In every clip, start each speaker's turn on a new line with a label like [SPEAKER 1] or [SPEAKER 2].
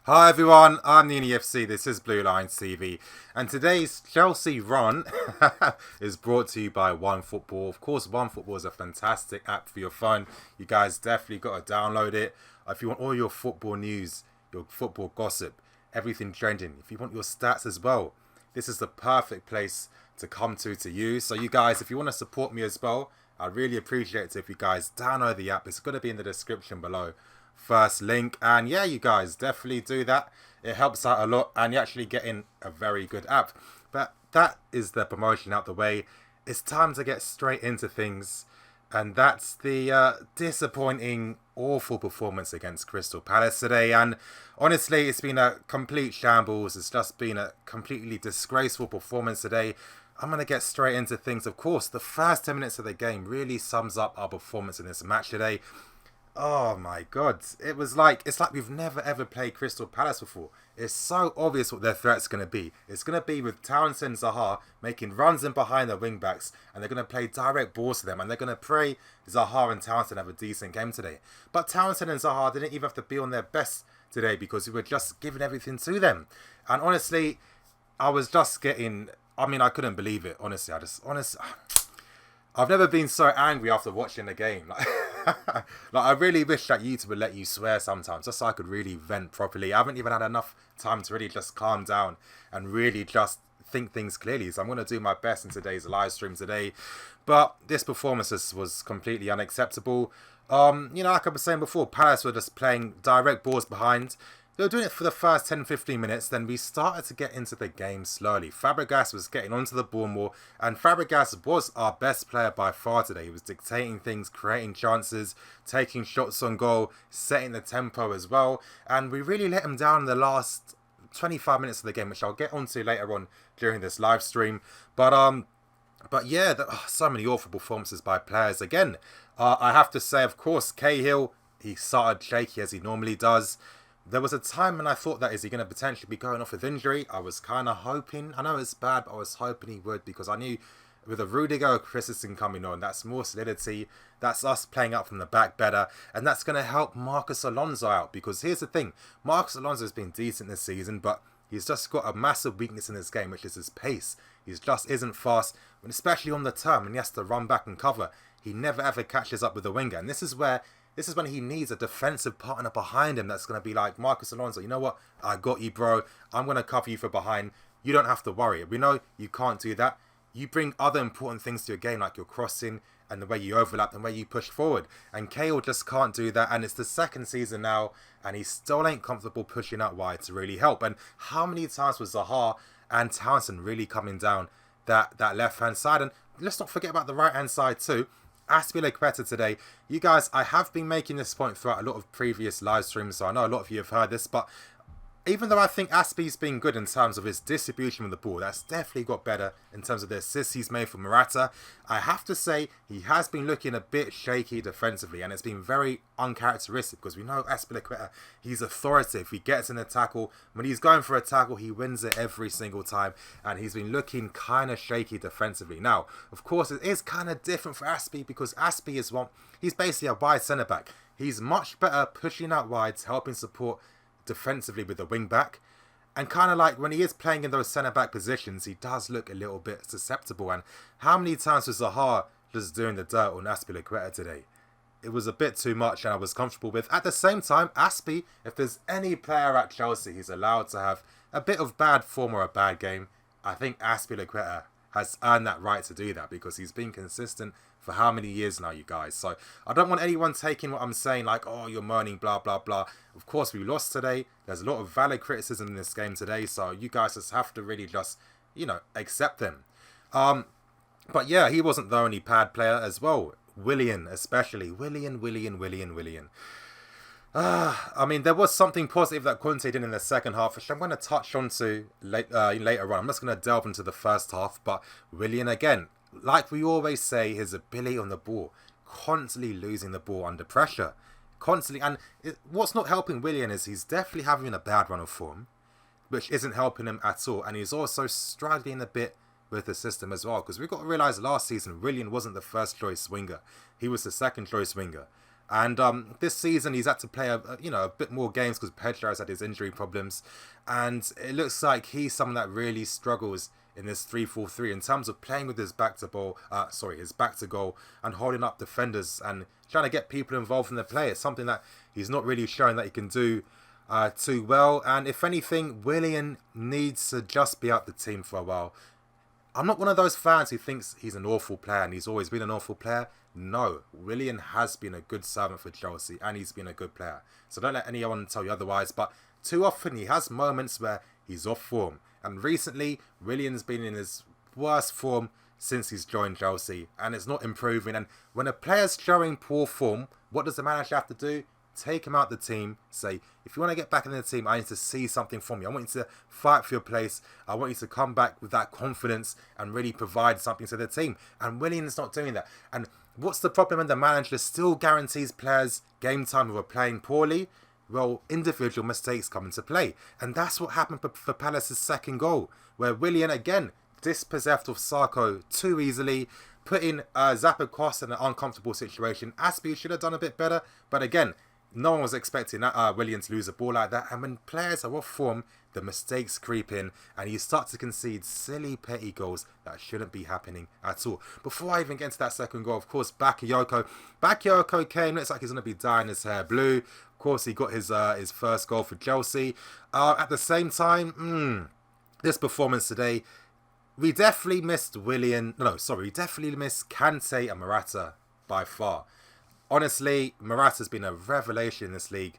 [SPEAKER 1] Hi everyone, I'm the EFC, this is Blue Lines TV, and today's Chelsea run is brought to you by OneFootball. Of course, OneFootball is a fantastic app for your phone. You guys definitely got to download it. If you want all your football news, your football gossip, everything trending, if you want your stats as well, this is the perfect place to come to use. So you guys, if you want to support me as well, I'd really appreciate it if you guys download the app. It's going to be in the description below. First link, and yeah, you guys definitely do that. It helps out a lot, and you're actually getting a very good app. But that is the promotion out the way. It's time to get straight into things, and that's the disappointing, awful performance against Crystal Palace today. And honestly, it's been a complete shambles. It's just been a completely disgraceful performance today. I'm going to get straight into things. Of course, the first 10 minutes of the game really sums up our performance in this match today. Oh my god, it's like we've never ever played Crystal Palace before. It's so obvious what their threat's going to be. It's going to be with Townsend, Zaha making runs in behind the wing backs, and they're going to play direct balls to them, and they're going to pray Zaha and Townsend have a decent game today. But Townsend and Zaha didn't even have to be on their best today because we were just giving everything to them. And honestly, I was just getting, I couldn't believe it, honestly. I've never been so angry after watching the game. I really wish that YouTube would let you swear sometimes, just so I could really vent properly. I haven't even had enough time to really just calm down and really just think things clearly. So I'm going to do my best in today's live stream today. But this performance was completely unacceptable. Like I was saying before, Palace were just playing direct balls behind. They were doing it for the first 10-15 minutes, then we started to get into the game slowly. Fabregas was getting onto the ball more, and Fabregas was our best player by far today. He was dictating things, creating chances, taking shots on goal, setting the tempo as well, and we really let him down in the last 25 minutes of the game, which I'll get onto later on during this live stream. But yeah, so many awful performances by players again. I have to say, of course, Cahill, he started shaky as he normally does. There was a time when I thought that is he going to potentially be going off with injury. I was kind of hoping. I know it's bad, but I was hoping he would because I knew with a Rudiger Christensen coming on, that's more solidity. That's us playing up from the back better. And that's going to help Marcus Alonso out because here's the thing. Marcus Alonso has been decent this season, but he's just got a massive weakness in his game, which is his pace. He just isn't fast, especially on the turn when he has to run back and cover. He never ever catches up with the winger. And this is when he needs a defensive partner behind him that's going to be like, Marcus Alonso, you know what? I got you, bro. I'm going to cover you from behind. You don't have to worry. We know you can't do that. You bring other important things to your game, like your crossing and the way you overlap and the way you push forward. And Cahill just can't do that. And it's the second season now, and he still ain't comfortable pushing out wide to really help. And how many times was Zaha and Townsend really coming down that left-hand side? And let's not forget about the right-hand side too. Azpilicueta today. You guys, I have been making this point throughout a lot of previous live streams, so I know a lot of you have heard this, but even though I think Aspi's been good in terms of his distribution of the ball, that's definitely got better in terms of the assists he's made for Morata. I have to say, he has been looking a bit shaky defensively, and it's been very uncharacteristic because we know Azpilicueta, he's authoritative. He gets in a tackle. When he's going for a tackle, he wins it every single time, and he's been looking kind of shaky defensively. Now, of course, it is kind of different for Aspi because Aspi is he's basically a wide centre-back. He's much better pushing out wides, helping support defensively with the wing back, and kind of like when he is playing in those centre back positions, he does look a little bit susceptible. And how many times was Zaha just doing the dirt on Azpilicueta today? It was a bit too much, and I was comfortable with. At the same time, Aspi, if there's any player at Chelsea he's allowed to have a bit of bad form or a bad game, I think Azpilicueta has earned that right to do that because he's been consistent for how many years now, you guys. So I don't want anyone taking what I'm saying like, oh, you're moaning, blah, blah, blah. Of course, we lost today. There's a lot of valid criticism in this game today. So you guys just have to really just, accept them. But yeah, he wasn't the only bad player as well. Willian, especially. Willian. There was something positive that Conte did in the second half, which I'm going to touch on to later on. I'm just going to delve into the first half. But Willian, again, like we always say, his ability on the ball, constantly losing the ball under pressure. Constantly. And what's not helping Willian is he's definitely having a bad run of form, which isn't helping him at all. And he's also struggling a bit with the system as well. Because we've got to realise last season, Willian wasn't the first choice winger. He was the second choice winger. And this season he's had to play a bit more games because Pedro's had his injury problems, and it looks like he's someone that really struggles in this 3-4-3 in terms of playing with his back to goal and holding up defenders and trying to get people involved in the play. It's something that he's not really showing that he can do too well. And if anything, Willian needs to just be out the team for a while. I'm not one of those fans who thinks he's an awful player and he's always been an awful player. No, Willian has been a good servant for Chelsea and he's been a good player. So don't let anyone tell you otherwise. But too often he has moments where he's off form. And recently, Willian's been in his worst form since he's joined Chelsea. And it's not improving. And when a player's showing poor form, what does the manager have to do? Take him out the team. Say, if you want to get back in the team, I need to see something from you. I want you to fight for your place. I want you to come back with that confidence and really provide something to the team. And Willian's not doing that. And what's the problem when the manager still guarantees players game time who are playing poorly? Well, individual mistakes come into play. And that's what happened for Palace's second goal, where Willian, again, dispossessed of Sarko too easily, putting Zappacosta in an uncomfortable situation. Aspie should have done a bit better, but again, no one was expecting Willian to lose a ball like that. And when players are off form, the mistakes creep in and you start to concede silly, petty goals that shouldn't be happening at all. Before I even get into that second goal, of course, Bakayoko came. Looks like he's going to be dyeing his hair blue. Of course, he got his first goal for Chelsea. At the same time, this performance today, we definitely missed we definitely missed Kante and Morata by far. Honestly, Morata's been a revelation in this league.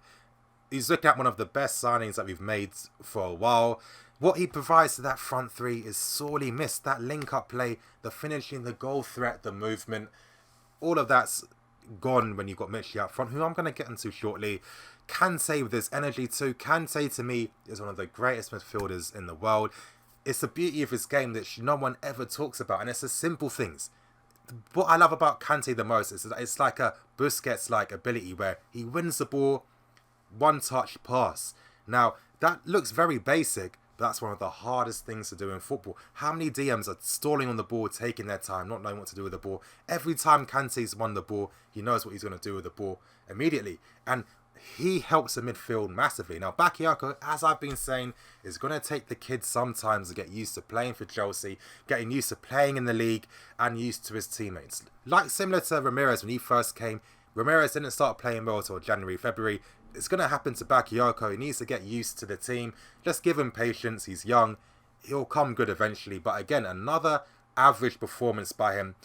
[SPEAKER 1] He's looking at one of the best signings that we've made for a while. What he provides to that front three is sorely missed. That link-up play, the finishing, the goal threat, the movement, all of that's gone when you've got Mitchell up front, who I'm going to get into shortly. Kante with his energy too. Kante, to me, is one of the greatest midfielders in the world. It's the beauty of his game that no one ever talks about, and it's the simple things. What I love about Kante the most is that it's like a Busquets-like ability where he wins the ball, one-touch pass. Now, that looks very basic, but that's one of the hardest things to do in football. How many DMs are stalling on the ball, taking their time, not knowing what to do with the ball? Every time Kante's won the ball, he knows what he's going to do with the ball immediately. And he helps the midfield massively. Now, Bakayoko, as I've been saying, is going to take the kids sometimes to get used to playing for Chelsea, getting used to playing in the league, and used to his teammates. Like similar to Ramirez when he first came, Ramirez didn't start playing well until January, February. It's going to happen to Bakayoko. He needs to get used to the team. Just give him patience. He's young. He'll come good eventually. But again, another average performance by him.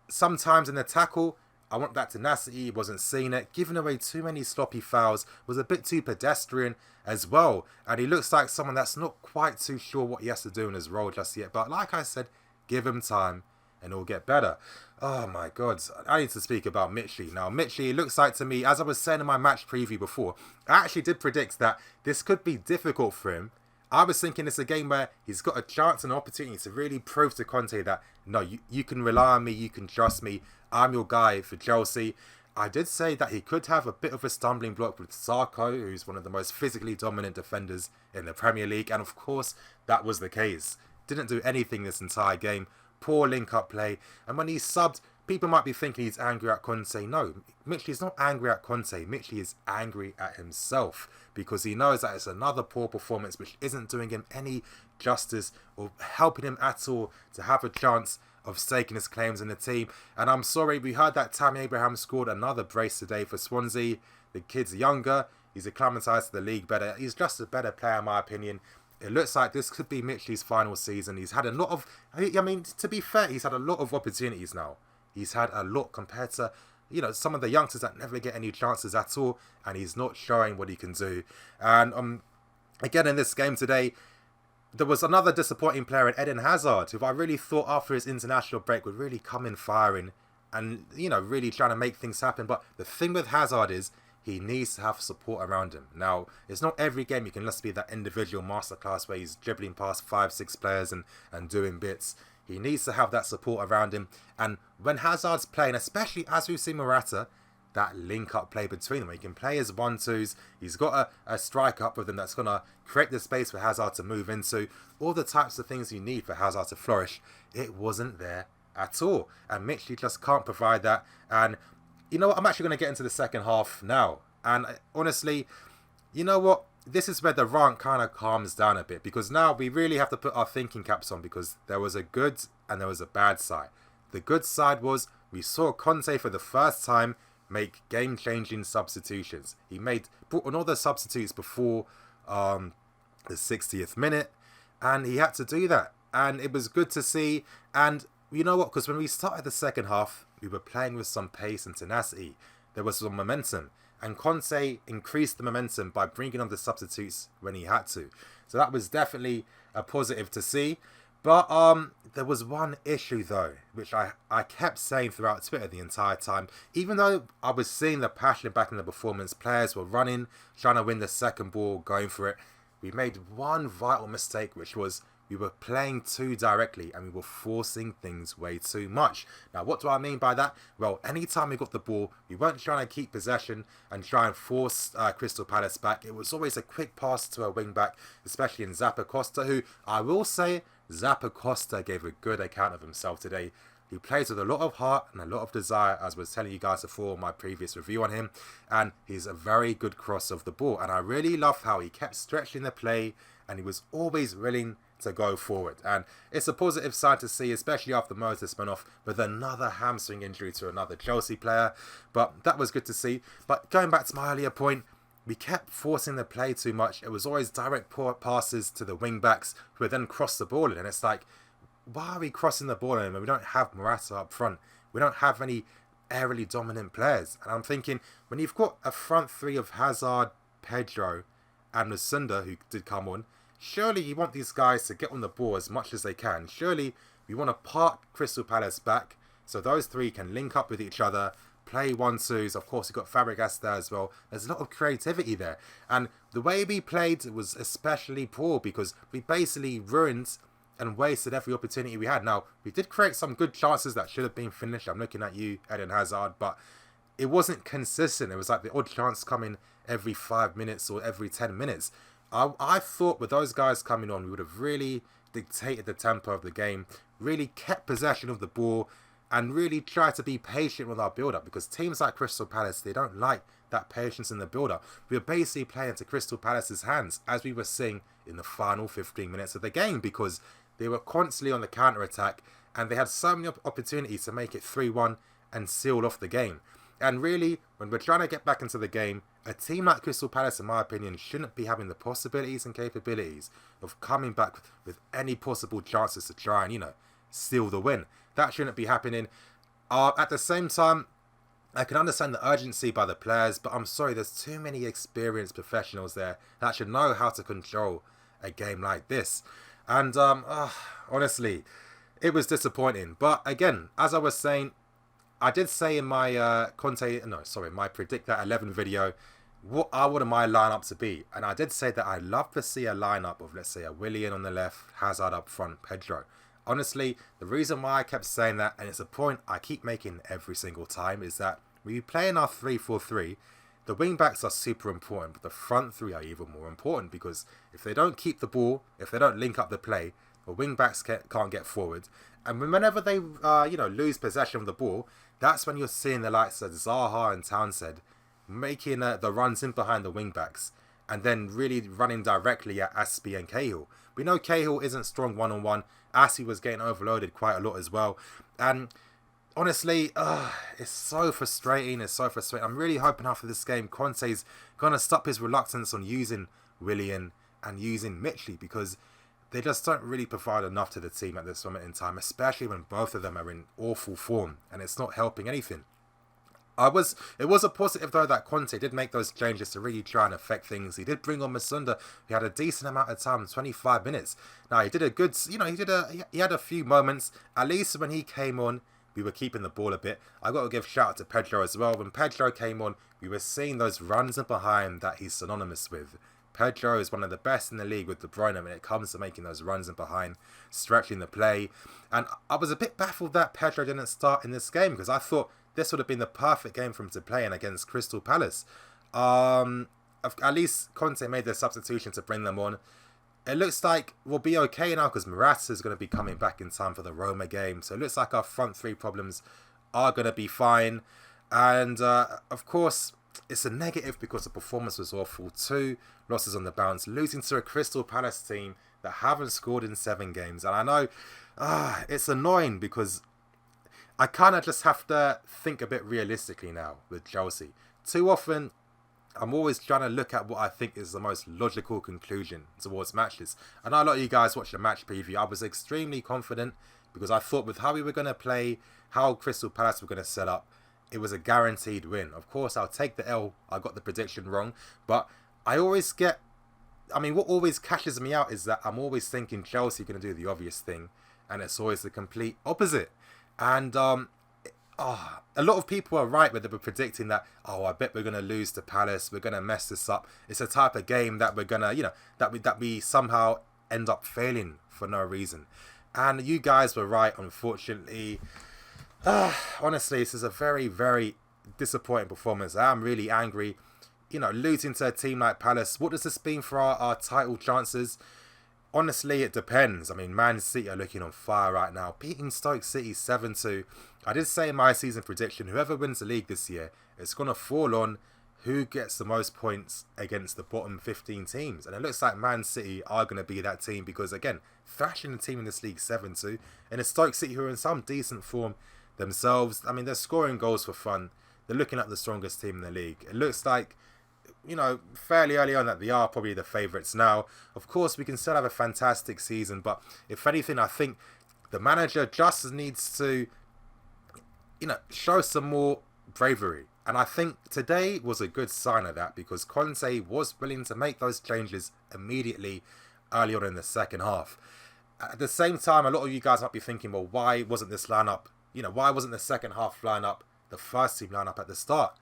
[SPEAKER 1] Sometimes in the tackle, I want that tenacity. He wasn't seeing it. Giving away too many sloppy fouls. Was a bit too pedestrian as well. And he looks like someone that's not quite too sure what he has to do in his role just yet. But like I said, give him time and it'll get better. Oh my God. I need to speak about Mitchley. Now, Mitchley, it looks like to me, as I was saying in my match preview before, I actually did predict that this could be difficult for him. I was thinking it's a game where he's got a chance and an opportunity to really prove to Conte that, no, you can rely on me, you can trust me, I'm your guy for Chelsea. I did say that he could have a bit of a stumbling block with Sarko, who's one of the most physically dominant defenders in the Premier League. And of course, that was the case. Didn't do anything this entire game. Poor link-up play. And when he's subbed, people might be thinking he's angry at Conte. No, Mitchley's not angry at Conte. Mitchley is angry at himself because he knows that it's another poor performance which isn't doing him any justice or helping him at all to have a chance of staking his claims in the team. And I'm sorry, we heard that Tammy Abraham scored another brace today for Swansea. The kid's younger. He's acclimatised to the league better. He's just a better player in my opinion. It looks like this could be Mitchley's final season. He's had a lot of... I mean, to be fair, he's had a lot of opportunities now. He's had a lot compared to, some of the youngsters that never get any chances at all. And he's not showing what he can do. And again, in this game today, there was another disappointing player in Eden Hazard, who I really thought after his international break would really come in firing and, really trying to make things happen. But the thing with Hazard is he needs to have support around him. Now, it's not every game you can just be that individual masterclass where he's dribbling past 5-6 players and doing bits. He needs to have that support around him. And when Hazard's playing, especially as we've seen Morata, that link-up play between them. He can play his 1-2s. He's got a striker up with him that's going to create the space for Hazard to move into. All the types of things you need for Hazard to flourish. It wasn't there at all. And Mitchley just can't provide that. And you know what? I'm actually going to get into the second half now. And honestly, you know what? This is where the rant kind of calms down a bit, because now we really have to put our thinking caps on, because there was a good and there was a bad side. The good side was we saw Conte for the first time make game-changing substitutions. He brought on all the substitutes before the 60th minute, and he had to do that. And it was good to see. And you know what? Because when we started the second half, we were playing with some pace and tenacity. There was some momentum. And Conte increased the momentum by bringing on the substitutes when he had to. So that was definitely a positive to see. But there was one issue, though, which I kept saying throughout Twitter the entire time. Even though I was seeing the passion back in the performance, players were running, trying to win the second ball, going for it. We made one vital mistake, which was we were playing too directly and we were forcing things way too much. Now, what do I mean by that? Well, anytime we got the ball, we weren't trying to keep possession and try and force Crystal Palace back. It was always a quick pass to a wing back, especially in Zappacosta, who I will say, Zappacosta gave a good account of himself today. He plays with a lot of heart and a lot of desire, as I was telling you guys before in my previous review on him. And he's a very good cross of the ball. And I really love how he kept stretching the play and he was always willing to go forward. And it's a positive side to see, especially after Moses went off with another hamstring injury to another Chelsea player. But that was good to see. But going back to my earlier point, we kept forcing the play too much. It was always direct passes to the wing backs who would then cross the ball in. And it's like, why are we crossing the ball in when we don't have Morata up front? We don't have any aerially dominant players. And I'm thinking, when you've got a front three of Hazard, Pedro and Musunda, who did come on, surely you want these guys to get on the ball as much as they can. Surely we want to park Crystal Palace back so those three can link up with each other, play 1-2s. Of course, you've got Fabregas there as well. There's a lot of creativity there. And the way we played was especially poor because we basically ruined and wasted every opportunity we had. Now, we did create some good chances that should have been finished. I'm looking at you, Eden Hazard, but it wasn't consistent. It was like the odd chance coming every 5 minutes or every 10 minutes. I thought with those guys coming on, we would have really dictated the tempo of the game, really kept possession of the ball, and really tried to be patient with our build-up, because teams like Crystal Palace, they don't like that patience in the build-up. We were basically playing to Crystal Palace's hands, as we were seeing in the final 15 minutes of the game, because they were constantly on the counter-attack, and they had so many opportunities to make it 3-1 and seal off the game. And really, when we're trying to get back into the game, a team like Crystal Palace, in my opinion, shouldn't be having the possibilities and capabilities of coming back with any possible chances to try and, steal the win. That shouldn't be happening. At the same time, I can understand the urgency by the players, but I'm sorry, there's too many experienced professionals there that should know how to control a game like this. And honestly, it was disappointing. But again, as I was saying, I did say in my my Predict That 11 video, what I wanted my lineup to be. And I did say that I'd love to see a lineup of, let's say, a Willian on the left, Hazard up front, Pedro. Honestly, the reason why I kept saying that, and it's a point I keep making every single time, is that when you play in our 3-4-3, the wing backs are super important, but the front three are even more important, because if they don't keep the ball, if they don't link up the play, the wing backs can't get forward. And whenever they lose possession of the ball, that's when you're seeing the likes of Zaha and Townsend making the runs in behind the wing backs and then really running directly at Aspie and Cahill. We know Cahill isn't strong one-on-one. Aspie was getting overloaded quite a lot as well. And honestly, it's so frustrating. I'm really hoping after this game, Conte's going to stop his reluctance on using Willian and using Mitchley, because they just don't really provide enough to the team at this moment in time, especially when both of them are in awful form and it's not helping anything. It was a positive though that Conte did make those changes to really try and affect things. He did bring on Musunda, who had a decent amount of time, 25 minutes. Now he did a good, he had a few moments. At least when he came on, we were keeping the ball a bit. I got to give shout out to Pedro as well. When Pedro came on, we were seeing those runs in behind that he's synonymous with. Pedro is one of the best in the league with De Bruyne when it comes to making those runs in behind, stretching the play. And I was a bit baffled that Pedro didn't start in this game, because I thought this would have been the perfect game for him to play in against Crystal Palace. At least Conte made the substitution to bring them on. It looks like we'll be okay now, because Morata is going to be coming back in time for the Roma game. So it looks like our front three problems are going to be fine. And of course, it's a negative because the performance was awful. 2 losses on the bounce, losing to a Crystal Palace team that haven't scored in 7 games. And I know it's annoying because I kind of just have to think a bit realistically now with Chelsea. Too often, I'm always trying to look at what I think is the most logical conclusion towards matches. I know a lot of you guys watched the match preview. I was extremely confident because I thought with how we were going to play, how Crystal Palace were going to set up, it was a guaranteed win. Of course, I'll take the L. I got the prediction wrong. But I always get... I mean, what always catches me out is that I'm always thinking Chelsea are going to do the obvious thing. And it's always the complete opposite. And a lot of people are right when they were predicting that, I bet we're going to lose to Palace. We're going to mess this up. It's a type of game that we're going to, that we somehow end up failing for no reason. And you guys were right, unfortunately. Honestly, this is a very, very disappointing performance. I am really angry. Losing to a team like Palace, what does this mean for our title chances? Honestly, it depends. I mean, Man City are looking on fire right now. Beating Stoke City 7-2. I did say in my season prediction, whoever wins the league this year, it's going to fall on who gets the most points against the bottom 15 teams. And it looks like Man City are going to be that team because, again, thrashing the team in this league 7-2. And it's Stoke City who are in some decent form themselves. I mean, they're scoring goals for fun. They're looking at the strongest team in the league. It looks like, fairly early on that they are probably the favourites now. Of course, we can still have a fantastic season, but if anything, I think the manager just needs to, show some more bravery. And I think today was a good sign of that because Conte was willing to make those changes immediately early on in the second half. At the same time, a lot of you guys might be thinking, well, why wasn't this lineup, why wasn't the second half lineup the first team lineup at the start?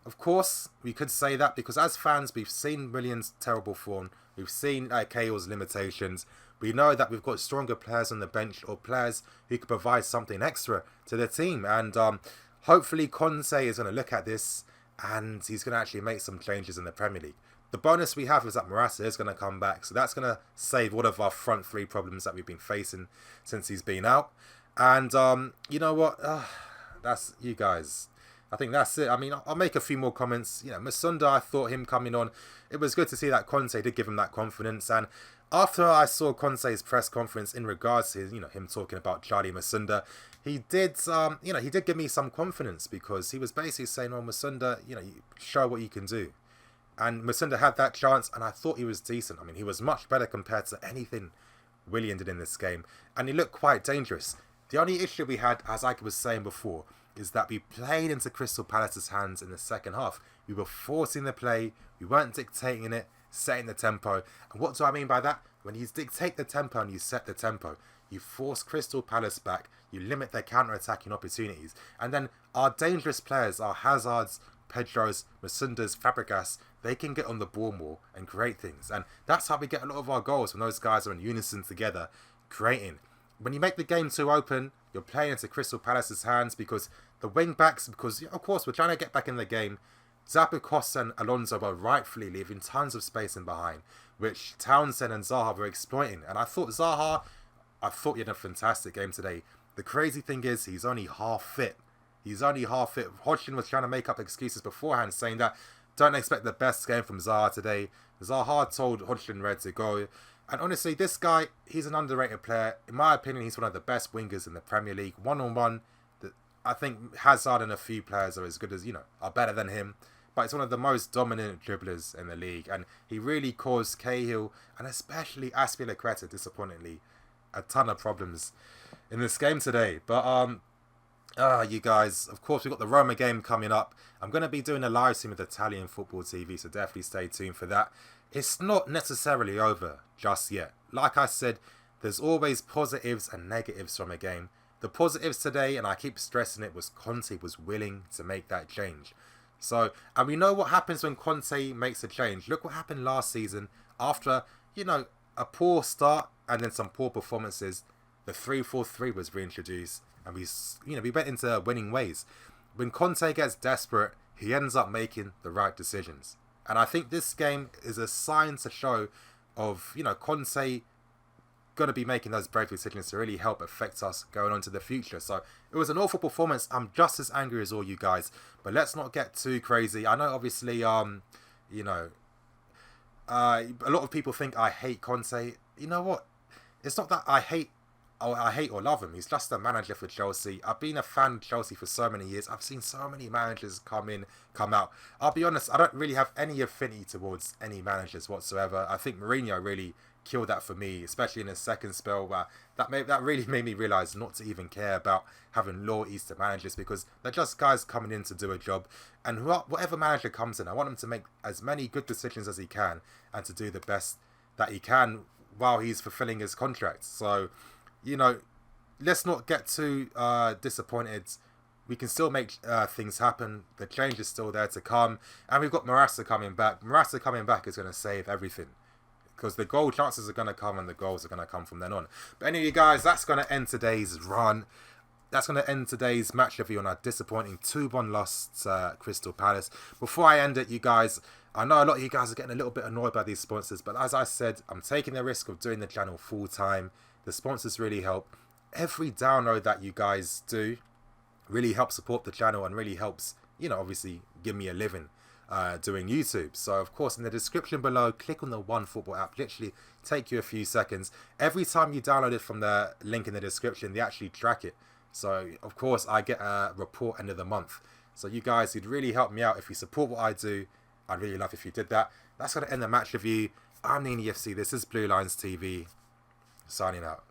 [SPEAKER 1] Of course, we could say that because as fans, we've seen Willian's terrible form. We've seen Cahill's limitations. We know that we've got stronger players on the bench or players who could provide something extra to the team. And hopefully Conte is going to look at this and he's going to actually make some changes in the Premier League. The bonus we have is that Morata is going to come back. So that's going to save one of our front 3 problems that we've been facing since he's been out. And you know what? That's you guys. I think that's it. I mean, I'll make a few more comments. Masunda, I thought him coming on, it was good to see that Conte did give him that confidence. And after I saw Conte's press conference in regards to him talking about Charlie Masunda, he did he did give me some confidence because he was basically saying, "Oh, Masunda, you show what you can do." And Masunda had that chance, and I thought he was decent. I mean, he was much better compared to anything Willian did in this game, and he looked quite dangerous. The only issue we had, as I was saying before, is that we played into Crystal Palace's hands in the second half. We were forcing the play, we weren't dictating it, setting the tempo. And what do I mean by that? When you dictate the tempo and you set the tempo, you force Crystal Palace back, you limit their counter-attacking opportunities. And then our dangerous players, our Hazards, Pedros, Masundas, Fabregas, they can get on the ball more and create things. And that's how we get a lot of our goals when those guys are in unison together, creating. When you make the game too open, you're playing into Crystal Palace's hands because the wing backs, because of course we're trying to get back in the game. Zappacosta and Alonso are rightfully leaving tons of space in behind, which Townsend and Zaha were exploiting. And I thought he had a fantastic game today. The crazy thing is he's only half fit. Hodgson was trying to make up excuses beforehand, saying that don't expect the best game from Zaha today. Zaha told Hodgson Red to go. And honestly, this guy, he's an underrated player. In my opinion, he's one of the best wingers in the Premier League. One-on-one, I think Hazard and a few players are as good as, are better than him. But he's one of the most dominant dribblers in the league. And he really caused Cahill, and especially Azpilicueta, disappointingly, a ton of problems in this game today. But, you guys, of course, we've got the Roma game coming up. I'm going to be doing a live stream with Italian Football TV, so definitely stay tuned for that. It's not necessarily over just yet. Like I said, there's always positives and negatives from a game. The positives today, and I keep stressing it, was Conte was willing to make that change. So, and we know what happens when Conte makes a change. Look what happened last season after, a poor start and then some poor performances. The 3-4-3 was reintroduced and we went into winning ways. When Conte gets desperate, he ends up making the right decisions. And I think this game is a sign to show of, Conte going to be making those brave decisions to really help affect us going on to the future. So it was an awful performance. I'm just as angry as all you guys, but let's not get too crazy. I know obviously, you know, a lot of people think I hate Conte. You know what? It's not that I hate or love him. He's just a manager for Chelsea. I've been a fan of Chelsea for so many years. I've seen so many managers come in, come out. I'll be honest, I don't really have any affinity towards any managers whatsoever. I think Mourinho really killed that for me, especially in his second spell, where that really made me realise not to even care about having loyalties to managers, because they're just guys coming in to do a job. And whatever manager comes in, I want him to make as many good decisions as he can and to do the best that he can while he's fulfilling his contract. So, you know, let's not get too disappointed. We can still make things happen. The change is still there to come. And we've got Marassa coming back. Marassa coming back is going to save everything, because the goal chances are going to come and the goals are going to come from then on. But anyway, guys, that's going to end today's run. That's going to end today's match review on our disappointing 2-1 loss to Crystal Palace. Before I end it, you guys, I know a lot of you guys are getting a little bit annoyed by these sponsors, but as I said, I'm taking the risk of doing the channel full time. The sponsors really help. Every download that you guys do really helps support the channel and really helps, you know, obviously give me a living doing YouTube. So of course, in the description below, click on the OneFootball app. Literally take you a few seconds. Every time you download it from the link in the description, they actually track it. So of course, I get a report end of the month. So you guys, you'd really help me out if you support what I do. I'd really love if you did that. That's going to end the match review. I'm Nini FC. This is Blue Lines TV. Signing out.